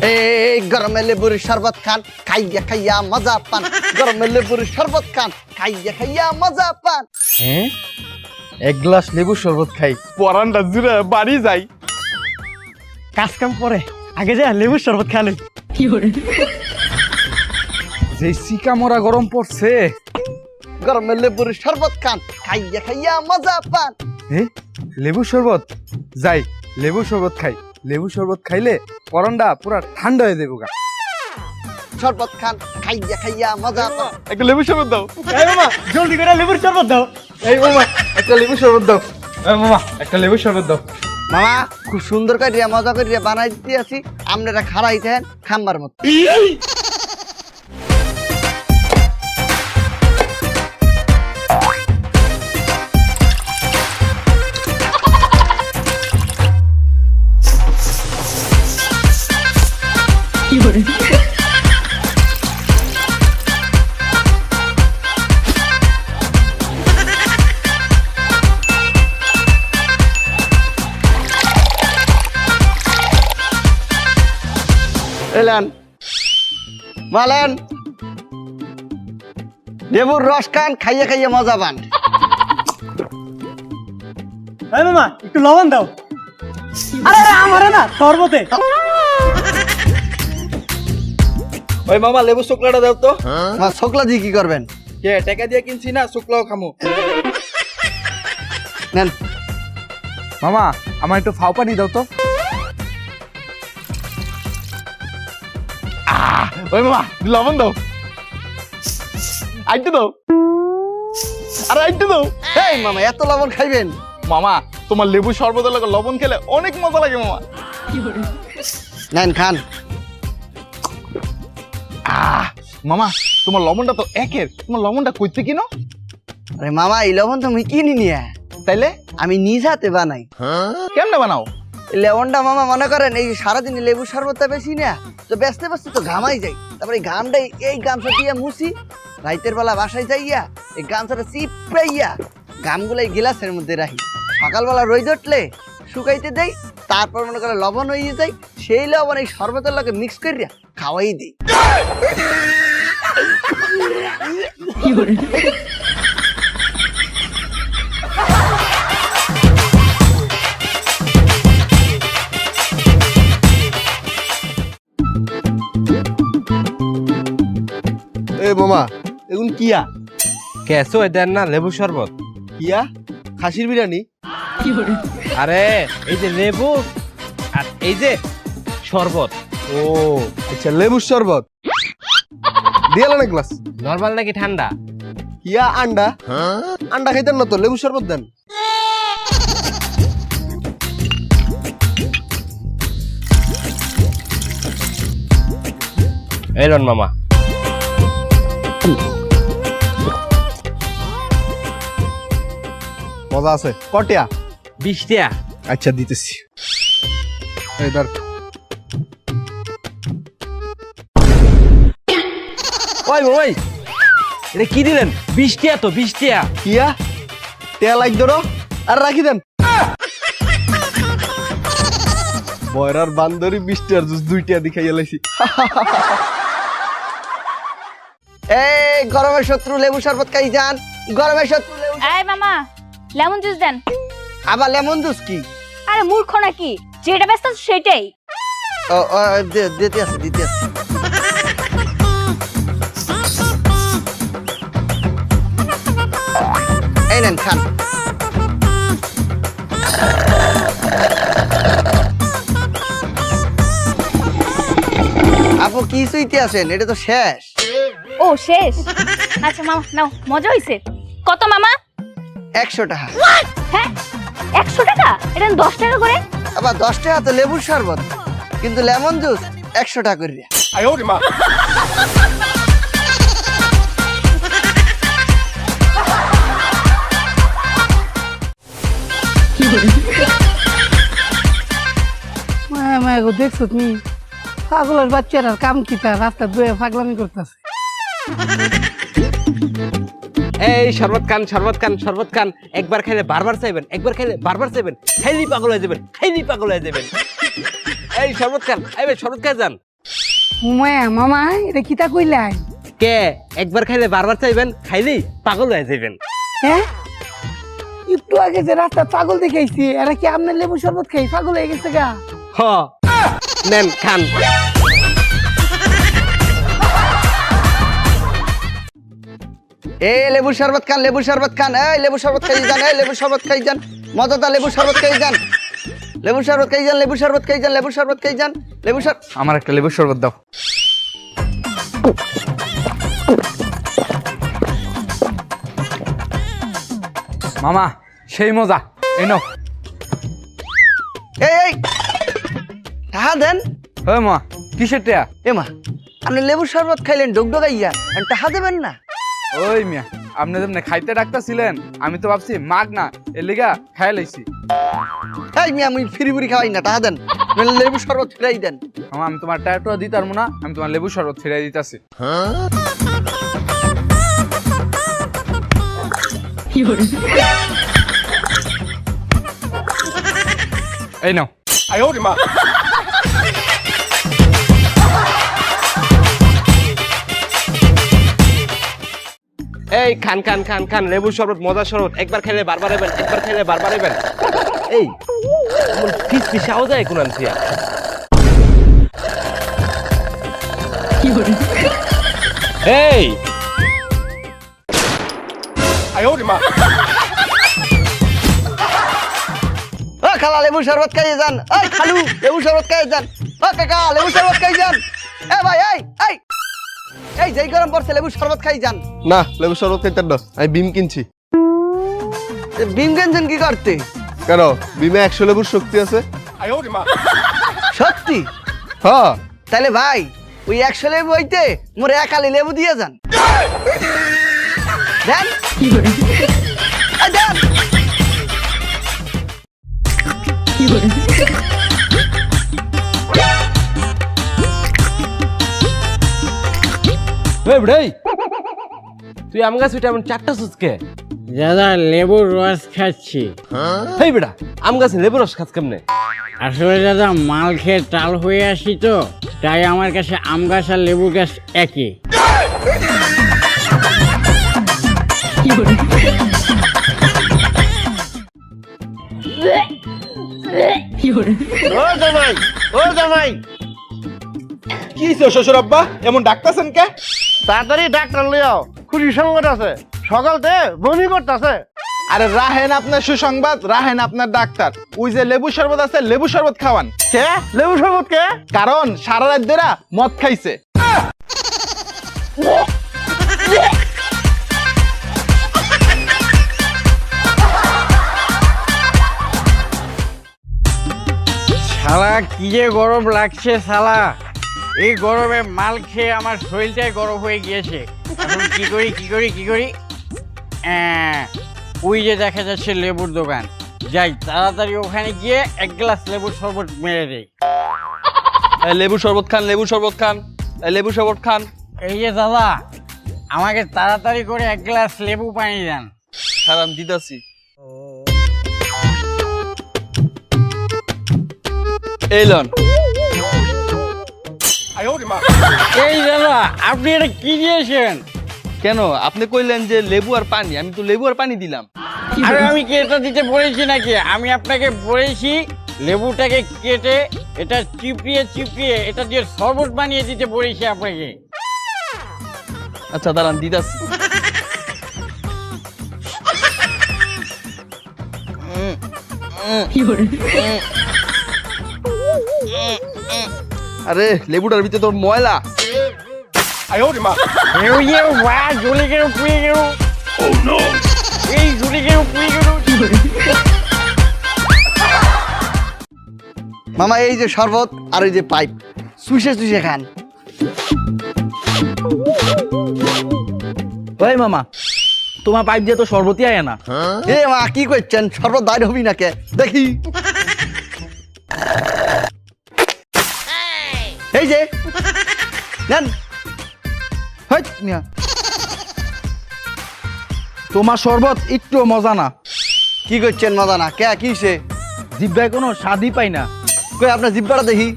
এই গরমে লেবুর শরবত খান, খাইয়া খাইয়া মজা পান। গরমে লেবুর শরবত খান, খাইয়া খাইয়া মজা পান। হ্যাঁ, এক গ্লাস লেবু শরবত খাই, পরানটা জুড়ে বাড়ি যাই। কাজ কাম পরে আগে যা লেবু শরবত খালে। যে সিকা মরা গরম পড়ছে। গরমে লেবুর শরবত খান, খাইয়া খাইয়া মজা পান। হ্যাঁ, লেবু শরবত যাই, লেবু শরবত খাই। লেবু শরবত খাইলে পরনটা পুরা ঠান্ডা হয়ে যাবো গা। শরবত খান, খাইয়া খাইয়া মজা পান। একটা লেবু শরবত দাও। এই মামা জলদি করে লেবুর শরবত দাও। এই মামা একটা লেবু শরবত দাও। এই মামা একটা লেবু শরবত দাও। মামা খুব সুন্দর করিয়া মজা করিয়া বানাই দিতে আছি, আপনারা খাড়াই থাকেন খাম্বার মতো। এলেন মালেন, লেবুর রস খান, খাইয়া খাইয়া মজা পান। এই মামা একটু লবণ দাও। আরে আমারে না শরবতে। ওই মামা লেবু শুকলাটা দাও তো। মা শুকলা দিয়ে কি করবেন? কে টাকা দিয়ে কিনছি না, শুকলাও খামু। নেন। মামা আমার একটু ফাও পানি দাও তো। ওই মামা লবণ দাও, আইটু দাও, আরে আইটু দাও। এই মামা এত লবণ খাইবেন? মামা তোমার লেবু শরবতের লাগে লবণ খেলে অনেক মজা লাগে মামা। নেন খান। মামা তোমার লবণটা তো একের, তোমার লবণটা কইতে কিনো? আরে মামা এই লবণ তো আমি কিনি নিয়ে, তাইলে আমি নিজ হাতে বানাই। কেমনে বানাও? এই লবণটা মামা মনে করেন এই সারাদিন লেবু শরবতটা বেশি না তো ব্যস্ত ব্যস্ত তো ঘামাই যাই, তারপরে এই ঘামটাই এই গামছা দিয়ে মুছি, রাইতের বেলা বাসায় যাইয়া এই গামছাটা চিপাইয়া ঘামগুলো এই গিলাসের মধ্যে রাখি, সকালবেলা রোদ উঠলে শুকাইতে দেই, তারপর মনে করে লবণ হয়ে যায়, সেই লবণ এই শরবতের লগে মিক্স করিয়া খাওয়াই দিই। এ মামা এগুন কিয়া? কেসো দেন না লেবু শরবত। কিয়া খাসির বিরিয়ানি? আরে এই যে লেবু আর এই যে শরবত। ও আচ্ছা, লেবুর শরবত দিয়ালেন এক গ্লাস। নরমাল নাকি ঠান্ডা? কিয়া আন্ডা? আন্ডা খাইতেন না তো, লেবুর শরবত দেন। এই লন মামা। মজা আছে। কটিয়া? 20 টাকা। আচ্ছা দিতেছি। এই ধর। ওই ওই এটা কি দিলেন? 20 টাকা তো, 20 টাকা। কিয়া তেল লাইক ধরো আর রাখি দেন। বয়রার বান্দরি 20 টাকার জুস 2 টাকা দি খাইয়া লাইছি। এই গরমের শত্রু লেবু শরবত খাই যান, গরমের শত্রু লেবু। এই মামা লেমন জুস দেন। আবার লেমন জুস কি? আরে মূর্খ নাকি, যেটা ব্যস্ত আছে সেটাই। ও দিতে আছে দিতে আছে। এই নেন খান। আপু কি সুইতে আছেন? এটা তো শেষ। ও শেষ? আচ্ছা মামা নাও, মজা হইছে। কত মামা? 100 টাকা। হ্যাঁ 100 টাকা? এটা 10 টাকা করে। আবার 10 টাকা তো লেবুর শরবত, কিন্তু লেমন জুস 100 টাকা করে। আয়ো রে মা। মায়া মায়া গো, দেখছো তুমি পাগলের বাচ্চারা কাম কিতা রাস্তা দুয়ে পাগলামি করতেছে। এই শরবত খান, শরবত খান, শরবত খান। একবার খাইলে বারবার চাইবেন, একবার খাইলে বারবার চাইবেন। খাইলেই পাগল হয়ে যাবেন, খাইলেই পাগল হয়ে যাবেন। এই শরবত খান, এই ভাই শরবত খাই যান। মায়া মামা এটা কিতা কইলাই? কে একবার খাইলে বারবার চাইবেন, খাইলেই পাগল হয়ে যাবেন। হ্যাঁ, একটু আগে যে রাস্তা পাগল দেখাইছি, এরা কি আপনার লেবু শরবত খাই পাগল হয়ে গেছে গা? হ, নেন খান। এই লেবু শরবত খান, লেবু শরবত খান, এই লেবু শরবত খাই যান, এই লেবু শরবত খাই যান, মজাদার লেবু শরবত খাই যান, লেবু শরবত খাই যান, লেবু শরবত খাই যান, লেবু শরবত খাই যান, লেবু শরবত। আমার একটা লেবুর শরবত দাও। মামা সেই মজা, এই নাও। এই টাকা দেন। ওই মা কিসের টেয়া? এ মা, আপনি লেবু শরবত খাইলেন ডগডগাইয়া, আর টাকা দেবেন না? ওই মিয়া, আপনি যেমনি খাইতে ডাকতেছিলেন আমি তো ভাবছি মাগ না, এর লিগা খাই লাইছি। এই মিয়া, আমি ফ্রি ফ্রি খাওয়াই না, টাকা দেন, নইলে লেবু শরবত ফিরাই দেন। মামা আমি তোমার টায়াটা দিতে পারবো না, আমি তোমার লেবু শরবত ফিরাই দিতেছি। এই নাও। এই খান খান খান খান, লেবু শরবত, মজা শরবত, একবার খাইলে বারবার এবেন, একবার খাইলে বারবার এবেন। এই ফিস ফিসাও যায় কোন আনছিয়া। এই ও খালা, লেবু শরবত খাইয়ে যান। এই খালু, লেবু শরবত খাইয়ে যান। ও কাকা, লেবু শরবত খাই যান। এ ভাই, এই যেই গরম পড়ছে, লেবু শরবত খাই যান। না, লেবু শরবত খাইতেন না, আমি বিম কিনছি। বিম কিনছেন কি করতে? কেন, বিমে 100 লেবুর শক্তি আছে। সত্যি? হ্যাঁ। তাহলে ভাই, ওই 100 লেবু হইতে মোরে একালি লেবু দিয়ে যান। দেন। এই দেন। এই বেড়াই, তুই আম গাছ উঠে এমন চারটা সুচকে? দাদা লেবুর রস খাচ্ছি। এই বেড়া, আম গাছে লেবু রস খাস কেমনে? আসলে দাদা মাল খেয়ে টাল হয়ে আসি তো, তাই আমার কাছে আম গাছ আর লেবু গাছ একই। ও জামাই, ও জামাই, কি হইছে শ্বশুর আব্বা, এমন ডাকতেছেন কে? তাড়াতাড়ি ডাক্তার লিয়াও, খুশি সংকট আছে, সকালতে বমি করতেছে। আরে রাহেন আপনার সুসংবাদ, রাহেন আপনার ডাক্তার। ওই যে লেবু শরবত আছে, লেবু শরবত খাওয়ান। কে লেবু শরবত কে? কারণ সারা রাত ধরে মদ খাইছে। শালা কি যে গরম লাগছে শালা, এই গরমে মাল খেয়ে আমার শরীরটাই গরম হয়ে গিয়েছে। এখন কি করি ওই যে দেখা যাচ্ছে লেবুর দোকান, যাই তাড়াতাড়ি ওখানে গিয়ে এক গ্লাস লেবুর শরবত মেরে দেই। লেবু শরবত খান, লেবু শরবত খান, লেবু শরবত খান। এই যে দাদা, আমাকে তাড়াতাড়ি করে এক গ্লাস লেবু পানি দেন। সারাম দিতাছি। এই লন। এই দাদা, আপনি এটা কি দিয়েছেন? কেন, আপনি কইলেন যে লেবু আর পানি, আমি তো লেবু আর পানি দিলাম। আরে আমি কি এটা দিতে বলেছি নাকি? আমি আপনাকে বলেছি লেবুটাকে কেটে এটা চিপিয়ে এটা দিয়ে শরবত বানিয়ে দিতে বলেছি আপনাকে। আচ্ছা দাঁড়ান, দিতাছি। আরে লেবুটার ভিতরে তোর ময়লা। জ্বলে গেল, পুড়ে গেল, এই জ্বলে গেল, পুড়ে গেল। মামা, এই যে শরবত আর এই যে পাইপ, চুষে খান। ওই মামা, তোমার পাইপ দিয়ে তো শরবতই আয় না। এ মা, কি করছেন? শরবত দাঁড় হবি না কে? দেখি। এই যে নেন। হইত মিয়া, তোমার শরবত একটু মজা না। কি করছেন মজা না? কে কিসে? জিব্বায় কোনো স্বাদই পাই না। কই আপনার জিব্বাটা দেখি।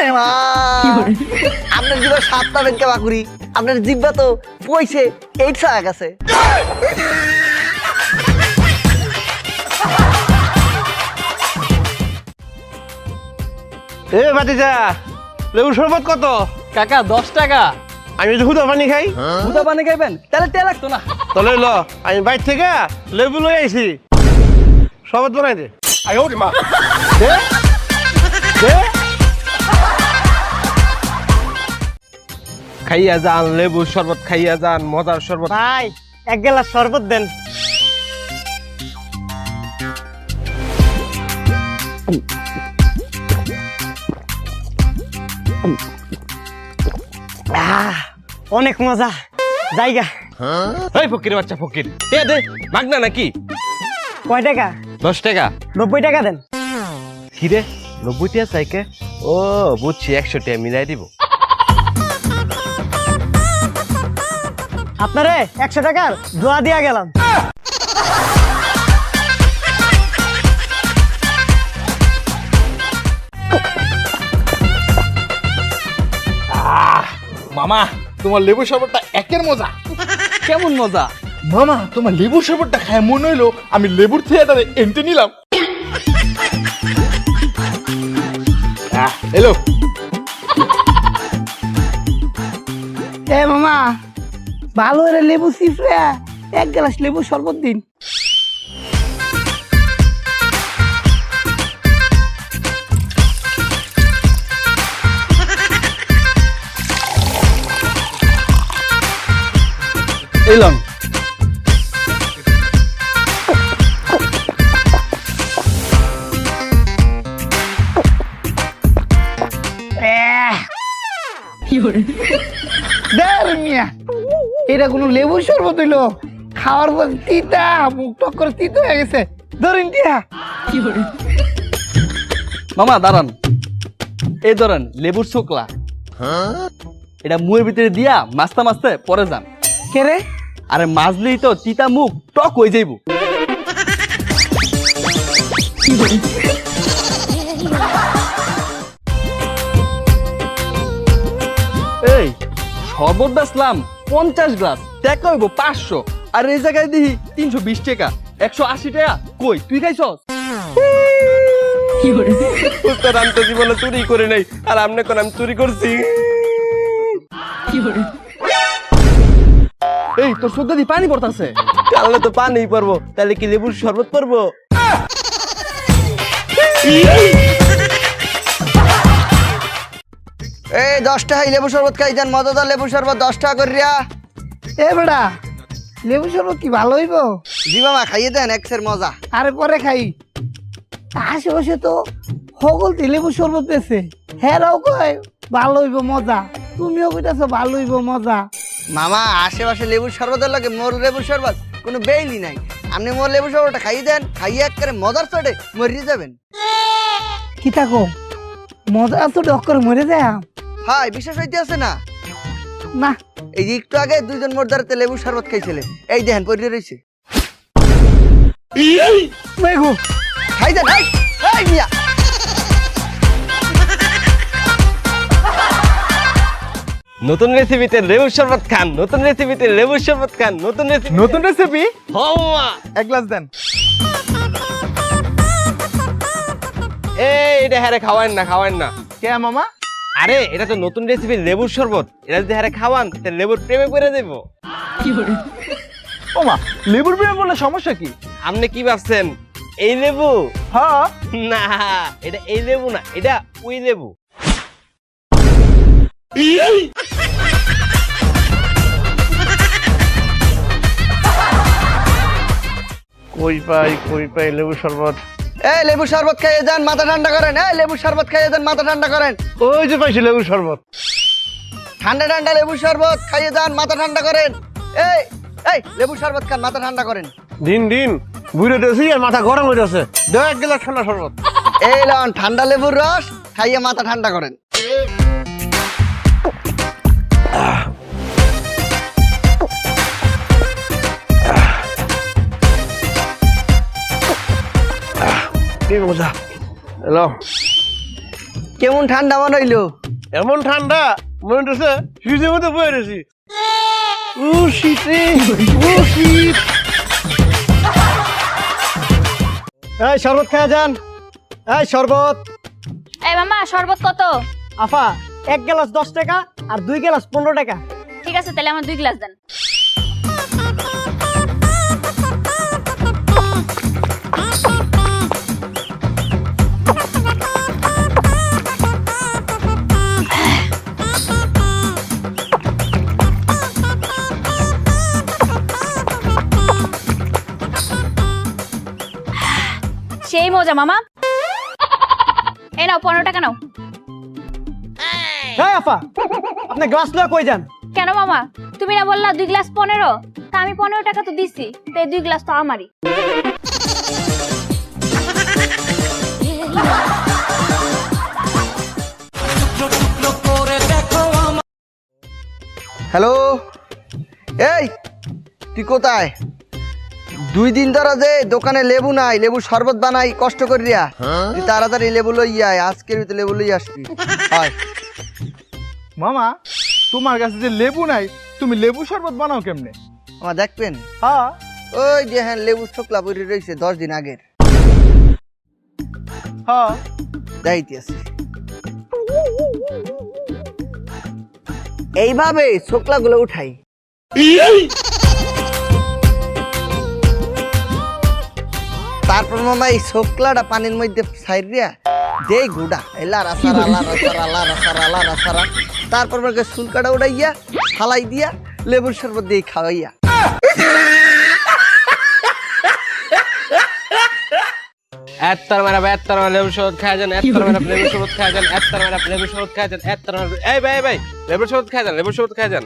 এ মা আপনার জিব্বা সাত পাবেন কে বাকুরি আপনার জিব্বা তো কইছে 8 ছায়া গেছে এ ভাতিজা লেবু শরবত কত? কাকা 10 টাকা। আমি তো হুদা পানি খাই। দুধা পানি খাইবেন তাহলে তে লাগতো না। তাহলে ল আমি বাইর থেকে লেবু লই আইছি, শরবত বানাই দে। আয় ওরে মা দে দে। খাইয়া যান লেবুর শরবত, খাইয়া যান মজার শরবত। ভাই 1 গ্লাস শরবত দেন। অনেক মজা জায়গা। এই ফকির বাচ্চা ফকির, দে দে মাগনা নাকি? কয় টাকা? 10 টাকা। 90 টাকা দেন। কি রে 90 টাকা চাইকে? ও বুঝছি, 100 টাকা মিলাই দিব। আপনারে 100 টাকার দোয়া দিয়া গেলাম। মামা তোমার লেবু শরবতটা একের মজা। কেমন মজা? মামা তোমার লেবু শরবতটা খায় মনে হইলো আমি লেবুর থিয়েটারে এন্ট্রি নিলাম। এলো এ মামা ভালো করে লেবু চিপড়ে 1 গ্লাস লেবু শরবত দিন। এলাম এটা কোনো লেবু শরবত হইলো? খাওয়ার পর তিতা, মুখ টক করে তিতা হয়ে গেছে। ধরেন টিয়া। মামা দাঁড়ান, এই ধরেন লেবুর শুকলা, এটা মুয়ের ভিতরে দিয়া মাছতে মাছতে পরে যান। কে রে? আরে মাজলেই তো তিতা মুখ টক হয়ে যাইব। এই শরবত বেচলাম 50 গ্লাস, টাকা হইব 500, আর এই জায়গায় দেখি 320 টাকা, 180 টাকা। কই তুই খাইছস? উস্তাদ আমি তো জীবনে চুরি করে নাই, আর আমনে কোন আমি চুরি করছি? এই তোর চোখ দিয়ে পানি পড়তাছে। কাললে তো পানি পারবো, তাহলে কি লেবুর শরবত পারবো? এই 10 টাকায় লেবু শরবত খাই যান, মজাদার লেবু শরবত 10 টাকা করিয়া। এ বেটা লেবু শরবত কি ভালো হইব? জি মামা খাইয়ে দেন, এক্সের মজা। আরে পরে খাই। আশেপাশে তো সকলতে লেবু শরবত পেয়েছে, হেরাও কয় ভালো হইব মজা, তুমিও কইতাছো ভালো হইব মজা। মামা আশেপাশে লেবুর শরবতের লাগে মোর লেবুর শরবত কোনো বেইলি নাই। আপনি মোর লেবু শরবতটা খাইয়ে দেন, খাইয়ে একেবারে মজার চটে মরিয়ে যাবেন। কি থাকো মজা তো ডক্কর মরে যায় হাই বিশ্বাস হইতে আছে না? না। এই যে একটু আগে 2 জন মোর দ্বারাতে লেবুর শরবত খাইছিলে, এই দেখেন পড়ে রয়েছে। মেঘু খাই দেন, এই এই মিয়া। নতুন রেসিপিতে লেবুর শরবত খান, নতুন রেসিপিতে লেবুর শরবত খান, নতুন রেসিপি। নতুন রেসিপি হওয়া 1 গ্লাস দেন। এই এটা হ্যারে খাওয়ান না, খাওয়ান না। কে মামা? আরে এটা তো নতুন রেসিপি লেবুর শরবত, এটা যদি হ্যারে খাওয়ান তাহলে লেবুর প্রেমে পড়ে দেব। ও মা লেবুর প্রেমে বললে সমস্যা কি? আপনি কি ভাবছেন এই লেবু? হ্যাঁ না, এটা এই লেবু না, এটা ওই লেবু। কই পাই লেবু শরবত। এই লেবু শরবত খাইয়ে যান, মাথা ঠান্ডা করেন। এই লেবু শরবত খাইয়ে যান, মাথা ঠান্ডা করেন। ওই যে পাইছি লেবু শরবত। ঠান্ডা ঠান্ডা লেবু শরবত খাইয়ে যান, মাথা ঠান্ডা করেন। এই এই লেবু শরবত খান, মাথা ঠান্ডা করেন। দিন দিন বুড়ে দেছি আর মাথা গরম হয়ে যাচ্ছে। দে 1 গ্লাস ঠান্ডা শরবত। এই লন ঠান্ডা লেবুর রস, খাইয়ে মাথা ঠান্ডা করেন। কি মজা। হ্যালো কেমন ঠান্ডা মনে হইলো? এমন ঠান্ডা মনে হচ্ছে ফ্রিজের মধ্যে বয়ে রয়েছি। ও শীত রে, ও শীত। এই শরবত খাওয়া যান। এই শরবত। এই মামা শরবত কত? আফা 1 গ্লাস 10 টাকা আর 2 গ্লাস 15 টাকা। ঠিক আছে তাহলে আমার 2 গ্লাস দেন। সেই মজা মামা। এই নাও 15 টাকা নাও। এই আফা আপনি গ্লাস লয়ে কই যান? কেন মামা তুমি না বললা 2 গ্লাস 15? তা আমি 15 টাকা তো দিছি, তো এই 2 গ্লাস তো আমারই। হ্যালো, এই তুই কোথায়? 2 দিন ধরে যে দোকানে লেবু নাই, লেবু শরবত বানাই কষ্ট করিয়া, তুই তাড়াতাড়ি লেবু লই আয়, আজকের ভিতরে লেবু লই আসবি। হয় মামা তোমার কাছে যে লেবু নাই, তুমি লেবু শরবত বানাও কেমনে? আমার দেখবেন? হ্যাঁ ওই যে হ্যাঁ লেবু শুকলা পরি রয়েছে 10 দিন আগের, হ্যাঁ দেখাইতে আছে। এইভাবে শুকলা গুলো উঠাই, তারপর মামা এই শুকলাটা পানির মধ্যে ছাইরিয়া দেই গুড়া এলা রাসারা লা রাসারা লা রাসারা লা রাসারা, তারপর মাকে শুলকাটা উড়াইয়া ফালাই দিয়া লেবুর শরবত দিয়ে খাওয়াইয়া। এত্তর মারা লেবু শরবত খাওয়া যান, এত্তর মারা লেবু শরবত খাওয়া যান, এত্তর মারা লেবু শরবত খাওয়া যান, এত্তর মারা এই ভাই লেবু শরবত খাওয়া যান, লেবু শরবত খাওয়া যান।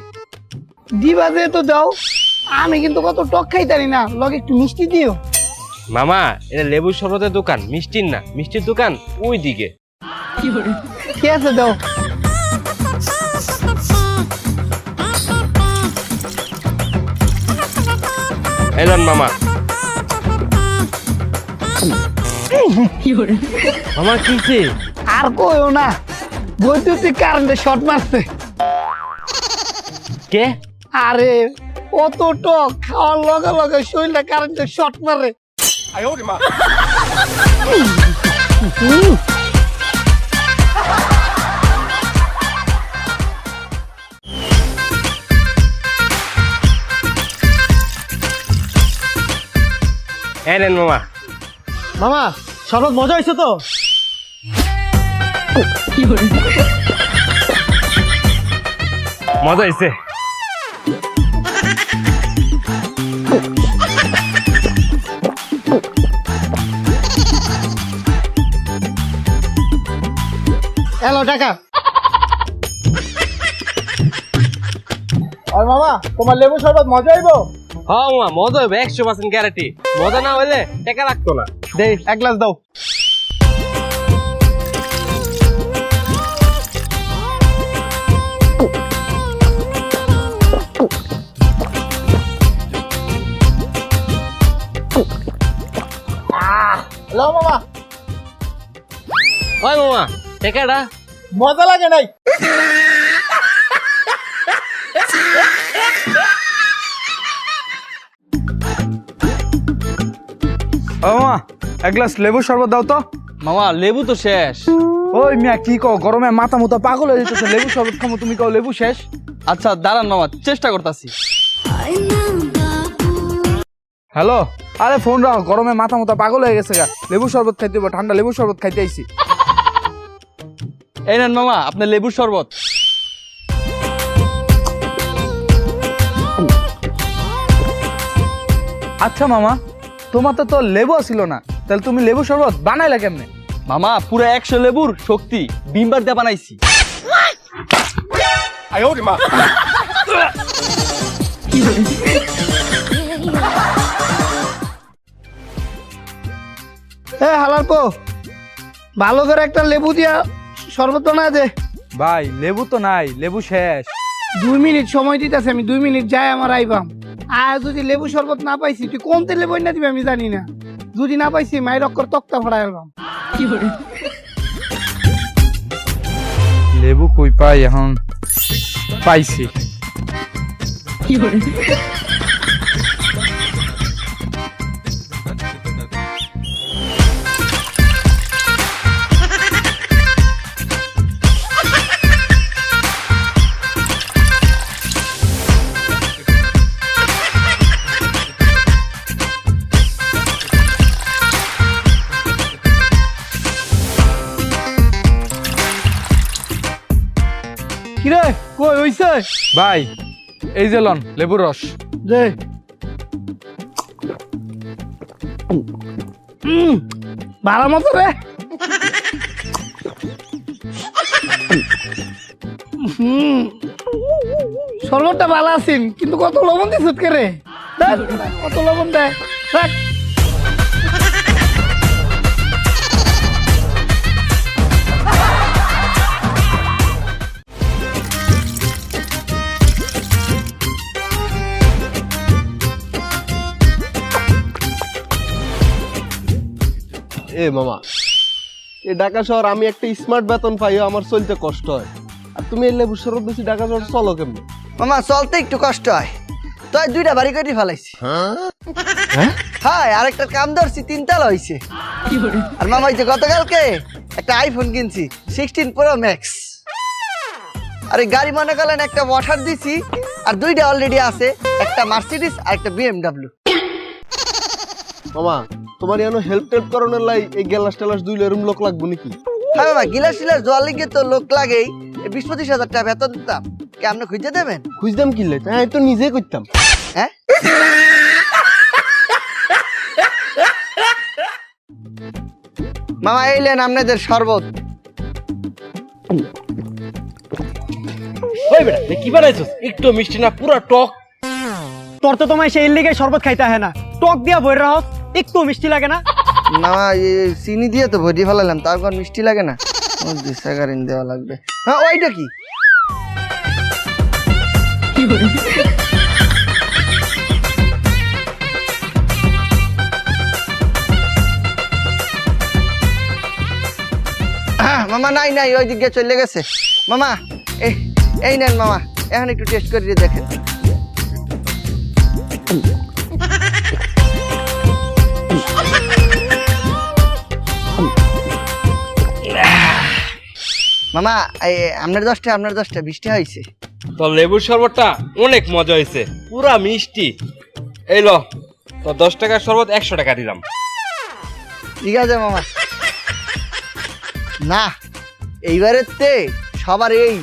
দিবা যে তো দাও, আমি কিন্তু কত টক খাইতারি না, লগে একটু মিষ্টি দিও। মামা এটা লেবু শরবতের দোকান, মিষ্টির না, মিষ্টির দোকান ওই দিকে। ঠিক আছে দাও। এলন মামা। মামা কিছে? আর কইও না, বৈদ্যুতিক কারেন্টে শর্ট মারছে। কে? আরে অত টক খাওয়ার লগে লগে শরীরটা কারেন্টে শর্ট মারে। এলেন মামা। মামা শরবত মজা হয়েছে তো? মজা হয়েছে। এলো টাকা। আর মামা তোমার লেবু শরবত মজা হইব? হ্যাঁ মামা মজা হবে, 100% গ্যারান্টি। মজা না হইলে টাকা লাগতো না। দেই 1 গ্লাস দাও। হ্যালো মামা, ওই মামা টাকাটা মজা লাগে নাই? ও মামা 1 গ্লাস লেবু শরবত দাও তো। মামা লেবু তো শেষ। ওই মিয়া কি কও, গরমে মাথা মুথা পাগল হয়ে যেতেছে, লেবু শরবত খামো, তুমি কও লেবু শেষ। আচ্ছা দাঁড়ান মামা, চেষ্টা করতেছি। হ্যালো, আরে ফোন রাখো, গরমে মাথা মুথা পাগল হয়ে গেছে গা, লেবু শরবত খাইতে হবে, ঠান্ডা লেবু শরবত খাইতে আইছি। এই নেন মামা আপনার লেবুর শরবত। আচ্ছা মামা, তোমার তো লেবু ছিল না, তাহলে তুমি লেবু শরবত বানাইলা কেমনে? মামা পুরো 100 লেবুর শক্তি বিমবার দিয়ে বানাইছি। হালার পো ভালো করে একটা লেবু দিয়া শরবত বানায় দে। ভাই লেবু তো নাই, লেবু শেষ। 2 মিনিট সময় দিতেছে, আমি 2 মিনিট যাই আমার আইবাম। আর যদি লেবু শরবত না পাইছি, তুই কোন তেলে বইনা দিবি আমি জানি না। যদি না পাইছি মায়ের অক্ষর তক্তা ফাড়াই এলাম। লেবু কই পাই এখন? পাইছি। কিরে কই হইছে? ভাই এই যে লন লেবুর রস। দে ভালো মতো রে। শরবতটা ভালো আছেন কিন্তু কত লবণ দিস কে রে? কত লবণ দেয় রাখ। এ মামা, এই ঢাকা শহর আমি একটা স্মার্ট বেতন পাইও আমার চলতে কষ্ট হয়, আর তুমি এই লেবু শরবত বেশি ঢাকা শহর চলো কেমনি? মামা চলতে একটু কষ্ট হয়, তাই 2টা বাড়ি করে ফেলাইছি। হ্যাঁ, আরেকটা কাম ধরছি, 3 হয়েছে। আর মামা এই যে গতকালকে একটা আইফোন কিনছি 16 Pro Max। আর এই গাড়ি মনে করলেন একটা ওয়াটার দিছি, আর 2টা অলরেডি আছে, একটা মার্সিডিস আর একটা BMW। মামা তোমার এখনো হেল্প টেল্প করানোর লাই এই গ্যালাস টেলাস 2 এরম লোক লাগবো নাকি? হ্যাঁ মামা, গিলাস টিলাস জল লিগে তো লোক লাগেই। 20-25 হাজার টাকা বেতন দিতাম, কে আপনি খুঁজে দেবেন? খুঁজতাম কিনলে হ্যাঁ তো নিজেই করতাম। হ্যাঁ মামা, এইলেন আপনাদের শরবত। ওই বেটা তুই কি বানাইছস? একটু মিষ্টি না, পুরা টক। তোর তো তোমায় সেই লিগে শরবত খাইতে হয় না, টক দিয়া বই রহস, একটু মিষ্টি লাগে না? মামা এই চিনি দিয়ে তো ভরি ফেলালাম, তারপর মিষ্টি লাগে না? দিশাগারিন দেওয়া লাগবে। হ্যাঁ ওইটা কি? মামা নাই নাই, ওই দিকে চলে গেছে। মামা এই নেন মামা, এখন একটু টেস্ট করে দেখেন। মামা আপনার 10টা 20টা হয়েছে। তো লেবুর শরবতটা অনেক মজা হয়েছে, পুরা মিষ্টি। এই লো তো 10 টাকার শরবত 100 টাকা দিলাম। ঠিক আছে মামা। না, এইবারের তে সবার এই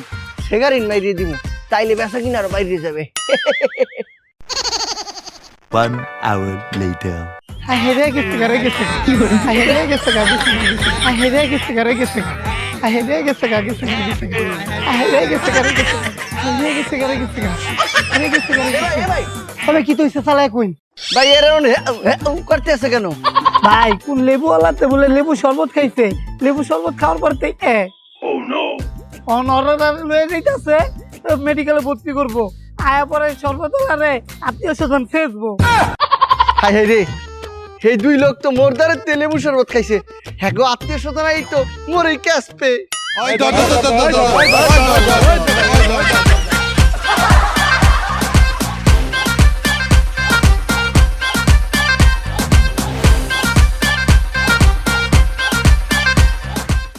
সেগারিন মাইরিয়ে দিব, তাইলে বেচা কিনা আরো বাইরে যাবে। 1 hour later. হেরে গেছে হেরে গেছে হেরে গেছে হেরে গেছে হেরে গেছে হেরে গেছে হেরে গেছে হেরে গেছে হেরে গেছে হেরে গেছে হেরে গেছে হেরে গেছে হেরে গেছে। তবে কি তুই চালায় কই ভাই? এর করতে আছে কেন ভাই? কোন লেবু আলাতে বলে লেবু শরবত খাইছে, লেবু শরবত খাওয়ার পর থেকে অনরার লয়ে যাইতাছে মেডিকেলে ভর্তি করবো, আয়া পরে শরবত আরে আত্মীয় স্বজন ফেসবো। হাই হাই রে, সেই 2 লোক তো মোরদারের তেলে লেবু শরবত খাইছে, হ্যাঁ গো আত্মীয় স্বজন এই তো মোর এই ক্যাশ পে।